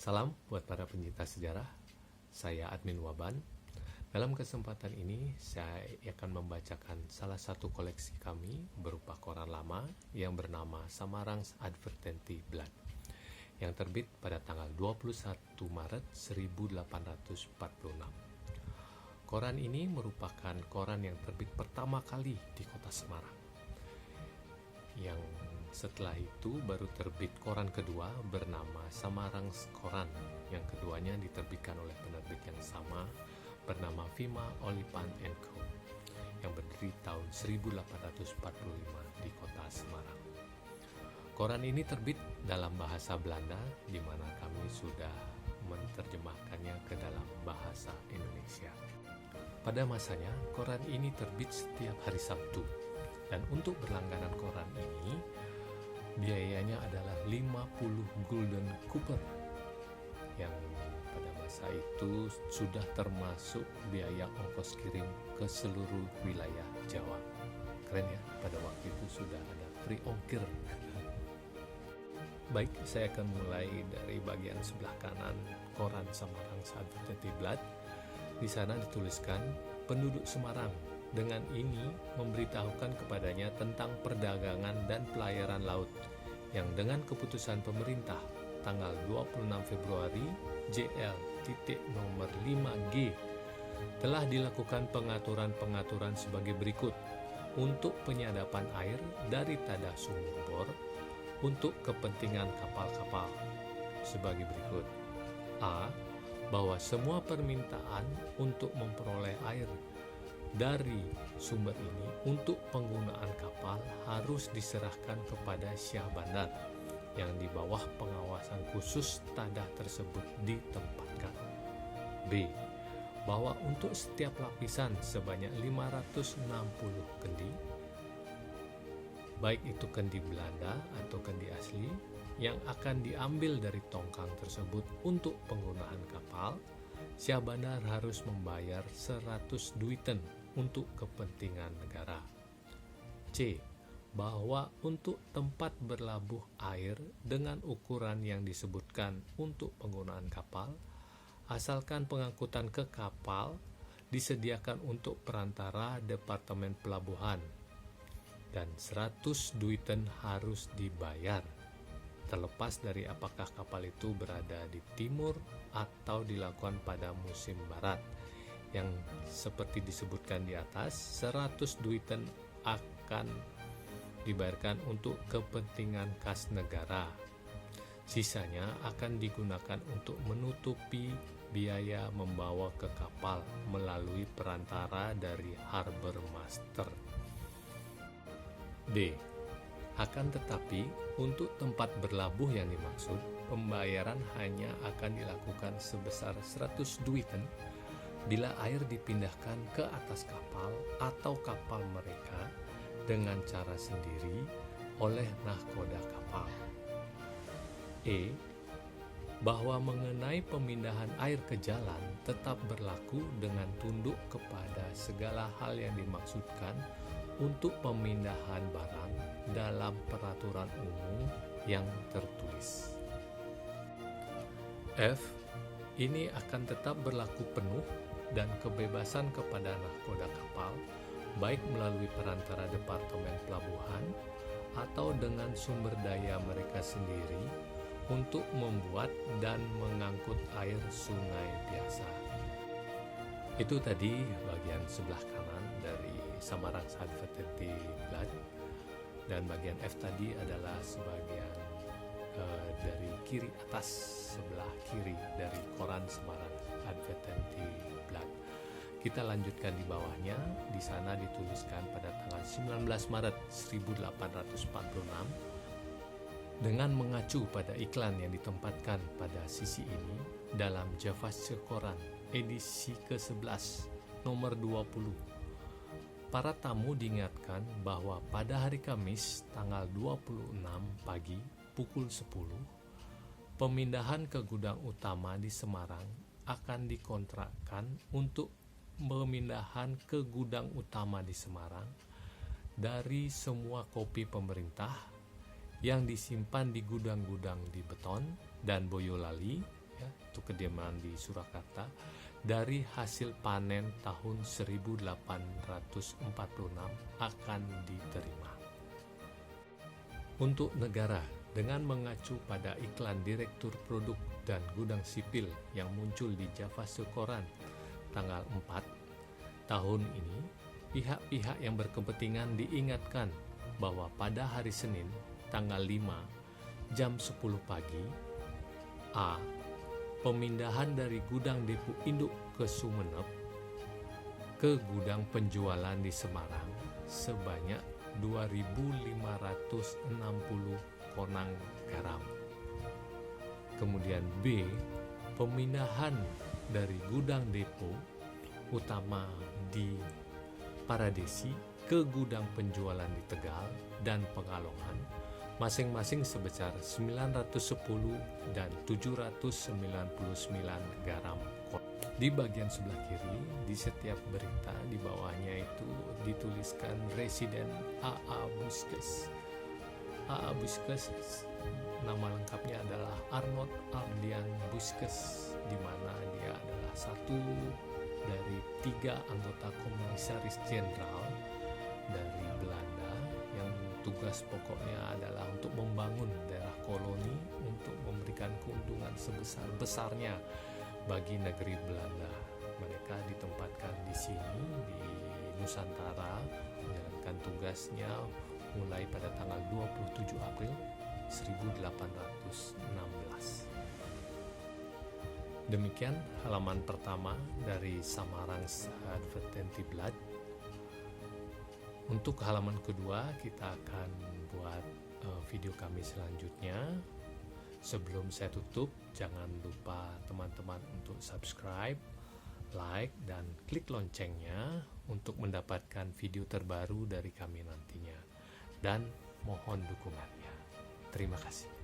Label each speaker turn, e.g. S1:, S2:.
S1: Salam buat para pencinta sejarah, saya Admin Waban. Dalam kesempatan ini, saya akan membacakan salah satu koleksi kami berupa koran lama yang bernama Samarang's Advertentie-Blad, yang terbit pada tanggal 21 Maret 1846. Koran ini merupakan koran yang terbit pertama kali di kota Semarang. Yang setelah itu baru terbit koran kedua bernama Samarang's Koran. Yang keduanya diterbitkan oleh penerbit yang sama bernama Vima Olipan & Co. yang berdiri tahun 1845 di kota Semarang. Koran ini terbit dalam bahasa Belanda, di mana kami sudah menerjemahkannya ke dalam bahasa Indonesia. Pada masanya, koran ini terbit setiap hari Sabtu, dan untuk berlangganan koran ini biayanya adalah 50 gulden Cooper, yang pada masa itu sudah termasuk biaya ongkos kirim ke seluruh wilayah Jawa. Keren ya, pada waktu itu sudah ada free ongkir. Baik, saya akan mulai dari bagian sebelah kanan koran Samarang's Advertentie-Blad. Di sana dituliskan, penduduk Semarang dengan ini memberitahukan kepadanya tentang perdagangan dan pelayaran laut yang dengan keputusan pemerintah tanggal 26 Februari JL nomor 5G telah dilakukan pengaturan-pengaturan sebagai berikut untuk penyadapan air dari Tadah Sumur Bor untuk kepentingan kapal-kapal sebagai berikut. A. Bahwa semua permintaan untuk memperoleh air dari sumber ini untuk penggunaan kapal harus diserahkan kepada Syah Bandar yang di bawah pengawasan khusus Tadah tersebut ditempatkan. B. Bahwa untuk setiap lapisan sebanyak 560 kendi, baik itu kendi Belanda atau kendi asli, yang akan diambil dari tongkang tersebut untuk penggunaan kapal, Syah Bandar harus membayar 100 duiten untuk kepentingan negara. C. Bahwa untuk tempat berlabuh air dengan ukuran yang disebutkan untuk penggunaan kapal, asalkan pengangkutan ke kapal disediakan untuk perantara Departemen Pelabuhan, dan 100 duiten harus dibayar, terlepas dari apakah kapal itu berada di timur atau dilakukan pada musim barat. Yang seperti disebutkan di atas, 100 duiten akan dibayarkan untuk kepentingan kas negara. Sisanya akan digunakan untuk menutupi biaya membawa ke kapal melalui perantara dari harbor master. D. Akan tetapi, untuk tempat berlabuh yang dimaksud, pembayaran hanya akan dilakukan sebesar 100 duiten bila air dipindahkan ke atas kapal atau kapal mereka dengan cara sendiri oleh nahkoda kapal. E. Bahwa mengenai pemindahan air ke jalan tetap berlaku dengan tunduk kepada segala hal yang dimaksudkan untuk pemindahan barang dalam peraturan umum yang tertulis. F. Ini akan tetap berlaku penuh dan kebebasan kepada nahkoda kapal, baik melalui perantara Departemen Pelabuhan atau dengan sumber daya mereka sendiri untuk membuat dan mengangkut air sungai biasa. Itu tadi bagian sebelah kanan dari Samarang's Advertentie-Blad, dan bagian F tadi adalah sebagian dari kiri atas, sebelah kiri dari koran Samarang's Advertentie-Blad. Kita lanjutkan di bawahnya. Di sana dituliskan pada tanggal 19 Maret 1846 dengan mengacu pada iklan yang ditempatkan pada sisi ini dalam Javasche Koran edisi ke-11 nomor 20. Para tamu diingatkan bahwa pada hari Kamis tanggal 26 pagi pukul 10, pemindahan ke gudang utama di Semarang akan dikontrakkan untuk pemindahan ke gudang utama di Semarang dari semua kopi pemerintah yang disimpan di gudang-gudang di Beton dan Boyolali ya, untuk kediaman di Surakarta dari hasil panen tahun 1846 akan diterima. Untuk negara, dengan mengacu pada iklan Direktur Produk dan Gudang Sipil yang muncul di Java Sekoran tanggal 4 tahun ini, pihak-pihak yang berkepentingan diingatkan bahwa pada hari Senin tanggal 5 jam 10 pagi, A. Pemindahan dari gudang depo induk ke Sumeneb ke gudang penjualan di Semarang sebanyak 2.560 konang garam. Kemudian B. Pemindahan dari gudang depo utama di Paradesi ke gudang penjualan di Tegal dan Pekalongan masing-masing sebesar 910 dan 799 garam. Di bagian sebelah kiri, di setiap berita di bawahnya itu dituliskan Residen A.A. Buskes. A.A. Buskes nama lengkapnya adalah Arnold Ardian Buskes, di mana dia adalah satu dari 3 anggota Komisaris Jenderal dari Belanda yang tugas pokoknya adalah untuk membangun daerah koloni untuk memberikan keuntungan sebesar-besarnya bagi negeri Belanda. Mereka ditempatkan di sini di Nusantara menjalankan tugasnya mulai pada tanggal 27 April 1816. Demikian halaman pertama dari Samarang's Advertentieblad. Untuk halaman kedua kita akan buat video kami selanjutnya. Sebelum saya tutup, jangan lupa teman-teman untuk subscribe, like, dan klik loncengnya untuk mendapatkan video terbaru dari kami nantinya. Dan mohon dukungannya. Terima kasih.